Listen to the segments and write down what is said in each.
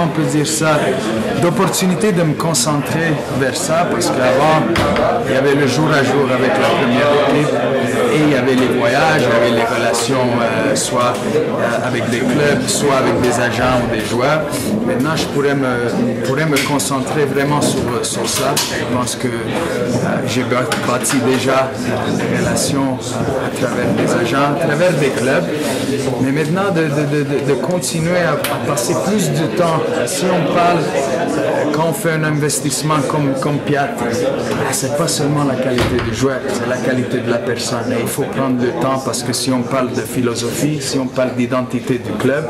comment on peut dire ça, d'opportunité de me concentrer vers ça, parce qu'avant, il y avait le jour à jour avec la première équipe, et il y avait les voyages, il y avait les relations, soit avec des clubs, soit avec des agents ou des joueurs. Maintenant, je pourrais me concentrer vraiment sur ça. Je pense que j'ai bâti déjà des relations à travers des agents, à travers des clubs. Mais maintenant, de continuer à passer plus de temps. Si on parle, quand on fait un investissement comme Piatti, c'est pas seulement la qualité du joueur, c'est la qualité de la personne. Et il faut prendre le temps parce que si on parle de philosophie, si on parle d'identité du club,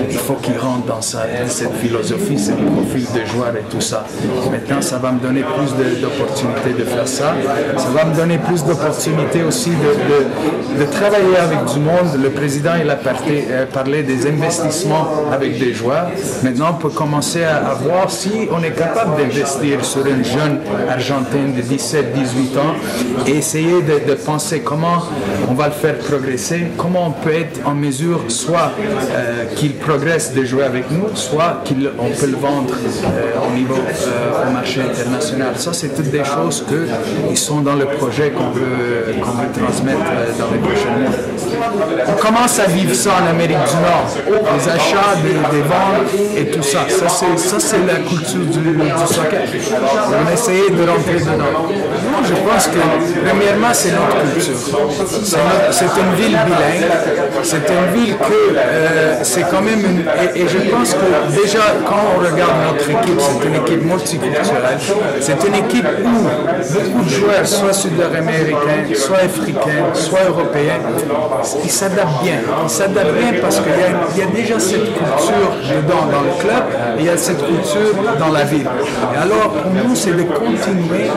il faut qu'il rentre dans cette philosophie, ce profil de joueur et tout ça. Maintenant, ça va me donner plus d'opportunités de faire ça. Ça va me donner plus d'opportunités aussi de travailler avec du monde. Le président, il a parlé des investissements avec des joueurs. Maintenant, on peut commencer à voir si on est capable d'investir sur une jeune Argentine de 17-18 ans et essayer de penser comment on va le faire progresser, comment on peut être en mesure soit qu'il progresse de jouer avec nous, soit qu'on peut le vendre au niveau au marché international. Ça, c'est toutes des choses qui sont dans le projet qu'on veut transmettre dans les prochains mois. On commence à vivre ça en Amérique du Nord, les achats, des ventes et tout ça. Ça, c'est la culture du soccer. On essaie de rentrer dedans. Moi, je pense que, premièrement, c'est notre culture. C'est une ville bilingue. C'est une ville que c'est quand même et je pense que déjà, quand on regarde notre équipe, c'est une équipe multiculturelle. C'est une équipe où beaucoup de joueurs, soit sud-américains, soit africains, soit européens, ils s'adaptent bien. Ils s'adaptent bien parce qu'il y a déjà cette culture dedans dans le club et il y a cette culture dans la ville. Et alors, pour nous, c'est de continuer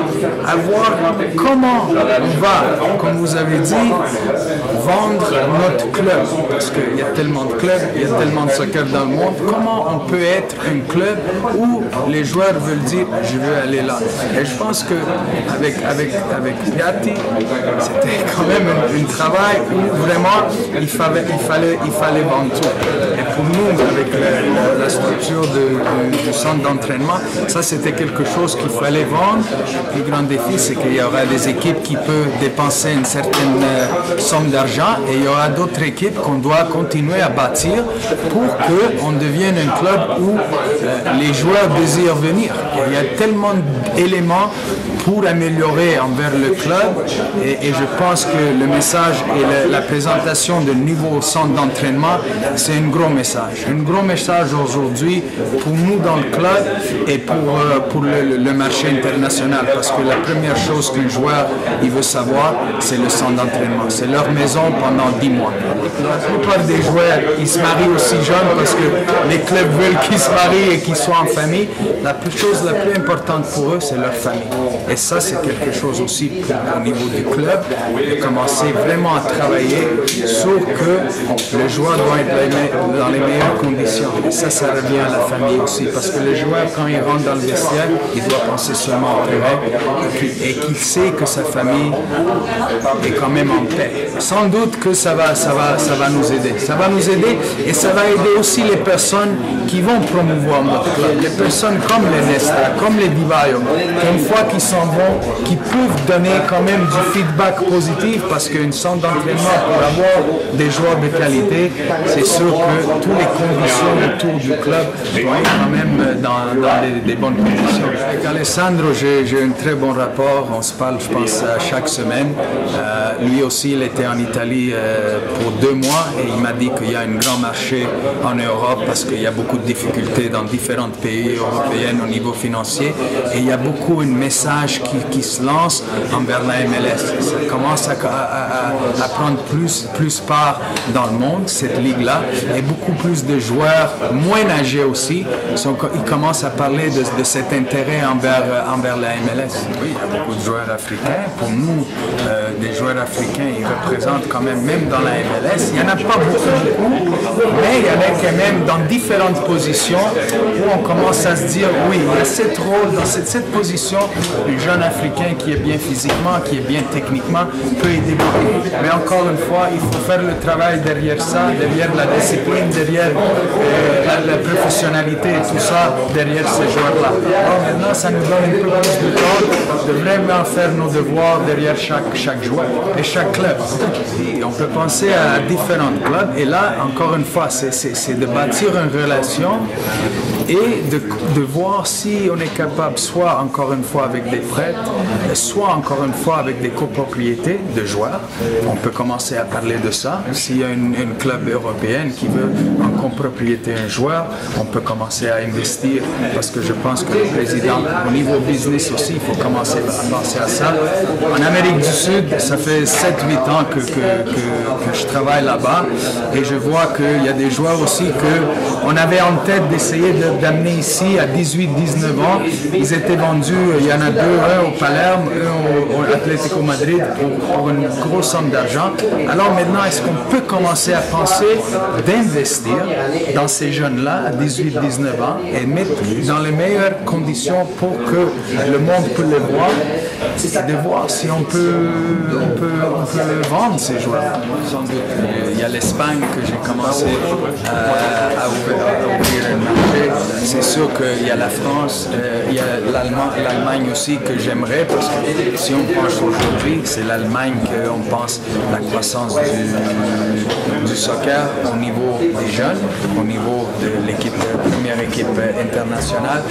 à voir comment on va, comme vous avez dit, vendre notre club. Parce qu'il y a tellement de clubs, il y a tellement de soccer dans le monde. Comment on peut être un club où les joueurs veulent dire « je veux aller là ». Et je pense qu'avec Piatti, c'était quand même un travail où vraiment il fallait vendre tout. Et pour nous, avec la structure du centre d'entraînement, ça c'était quelque chose qu'il fallait vendre. Le plus grand défi, c'est qu'il y aura des équipes qui peuvent dépenser une certaine somme d'argent et il y aura d'autres équipes qu'on doit continuer à bâtir pour qu'on devienne un club où les joueurs désirent venir. Il y a tellement d'éléments pour améliorer envers le club et je pense que le message et la présentation de nouveau centre d'entraînement, c'est un gros message. Un gros message aujourd'hui pour nous dans le club et pour le marché international parce que la première chose qu'un joueur il veut savoir, c'est le centre d'entraînement. C'est leur maison pendant 10 mois. La plupart des joueurs, ils se marient aussi jeunes parce que les clubs veulent qu'ils se marient et qu'ils soient en famille. La chose la plus importante pour eux, c'est leur famille. Et ça, c'est quelque chose aussi au niveau du club, de commencer vraiment à travailler sur que le joueur doit être dans les meilleures conditions. Et ça revient à la famille aussi, parce que le joueur, quand il rentre dans le vestiaire, il doit penser seulement au terrain et qu'il sait que sa famille est quand même en paix. Sans doute que ça va nous aider. Ça va nous aider et ça va aider aussi les personnes qui vont promouvoir notre club. Les personnes comme les Nesta, comme les Di Vaio, qu'une fois qu'ils s'en vont, qui peuvent donner quand même du feedback positif parce qu'une centre d'entraînement pour avoir des joueurs de qualité, c'est sûr que toutes les conditions autour du club doivent être quand même dans des bonnes conditions. Avec Alessandro, j'ai un très bon rapport. On se parle, je pense, chaque semaine. Lui aussi, il était en Italie pour 2 mois et il m'a dit qu'il y a un grand marché en Europe parce qu'il y a beaucoup de difficultés dans différents pays européens au niveau financier et il y a beaucoup un message qui se lance envers la MLS. Ça commence à prendre plus part dans le monde, cette ligue-là, et beaucoup plus de joueurs moins âgés aussi, ils commencent à parler de cet intérêt envers la MLS. Oui, il y a beaucoup de joueurs africains. Pour nous, des joueurs africains, ils représentent quand même dans la MLS. Il n'y en a pas beaucoup, mais il y en a quand même dans différentes positions où on commence à se dire, oui, il y a cette rôle, dans cette position, un jeune Africain qui est bien physiquement, qui est bien techniquement, peut aider beaucoup. Mais encore une fois, il faut faire le travail derrière ça, derrière la discipline, derrière la professionnalité et tout ça, derrière ces joueurs-là. Alors maintenant, ça nous donne un peu plus de temps de vraiment faire nos devoirs derrière chaque joueur et chaque club. Et on peut penser à différents clubs et là, encore une fois, c'est de bâtir une relation et de voir si on est capable, soit encore une fois avec des prêts, soit encore une fois avec des copropriétés de joueurs. On peut commencer à parler de ça. S'il y a une club européenne qui veut en copropriété un joueur, on peut commencer à investir parce que je pense que le président, au niveau business aussi, il faut commencer à penser à ça. En Amérique du Sud, ça fait 7-8 ans que je travaille là-bas et je vois qu'il y a des joueurs aussi qu'on avait en tête d'essayer d'amener ici à 18-19 ans. Ils étaient vendus, il y en a deux, un au Palerme, un au Atlético Madrid pour une grosse somme d'argent. Alors maintenant, est-ce qu'on peut commencer à penser d'investir dans ces jeunes-là à 18-19 ans et mettre dans les meilleures conditions pour que le monde puisse les voir et de voir si on peut vendre ces joueurs. Il y a l'Espagne que j'ai commencé à ouvrir un marché. C'est sûr qu'il y a la France, il y a l'Allemagne aussi que j'aimerais parce que si on pense aujourd'hui, c'est l'Allemagne qu'on pense la croissance du soccer au niveau des jeunes, au niveau de l'équipe, première équipe internationale.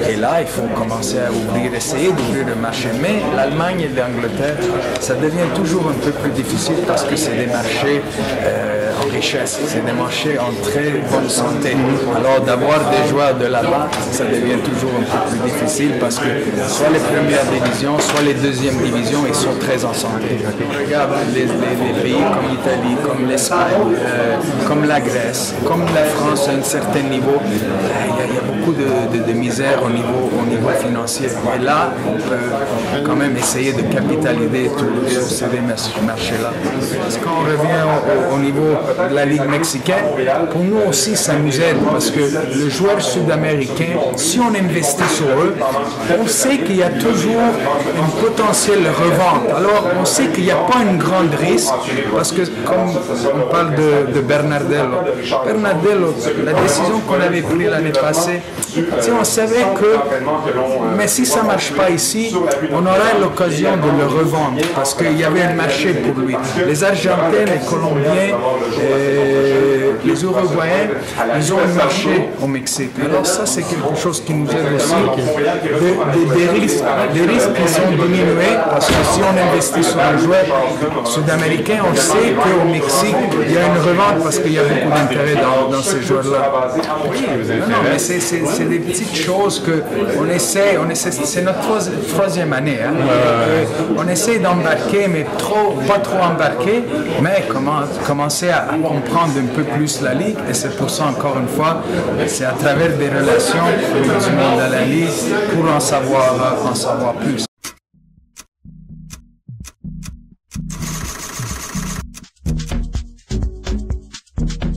Et là, il faut commencer à essayer d'ouvrir le marché. Mais l'Allemagne et l'Angleterre, ça devient toujours un peu plus difficile parce que c'est des marchés en richesse, c'est des marchés en très bonne santé. Alors d'avoir des joueurs de là-bas, ça devient toujours un peu plus difficile parce que soit les premières divisions, soit les deuxièmes divisions, ils sont très en santé. Regarde les pays comme l'Italie, comme l'Espagne, comme la Grèce, comme la France à un certain niveau, il y a beaucoup de misère au niveau financier. Et là, on peut quand même essayer de capitaliser sur ces marchés-là. Parce qu'on revient au niveau de la Ligue mexicaine, pour nous aussi, ça nous aide parce que le joueur sud-américain, si on investit sur eux, on sait qu'il y a toujours un potentiel revente. Alors, on sait qu'il n'y a pas un grand risque parce que, comme on parle de Bernardello, la décision qu'on avait prise l'année passée, on savait que, mais si ça ne marche pas ici, on aura l'occasion de le revendre parce qu'il y avait un marché pour lui. Les Argentins, les Colombiens, les Uruguayens, ils ont un marché au Mexique. Alors ça, c'est quelque chose qui nous aide aussi. Des risques qui sont diminués parce que si on investit sur un joueur sud-américain, on sait qu'au Mexique, il y a une revente parce qu'il y a beaucoup d'intérêt dans ces joueurs-là. Non, mais c'est des petites choses qu'on essaie, c'est notre troisième année. Hein. On essaie d'embarquer, mais pas trop embarquer, mais commencer à comprendre un peu plus la Ligue. Et c'est pour ça, encore une fois, c'est à travers des relations du monde à la Ligue pour en savoir plus.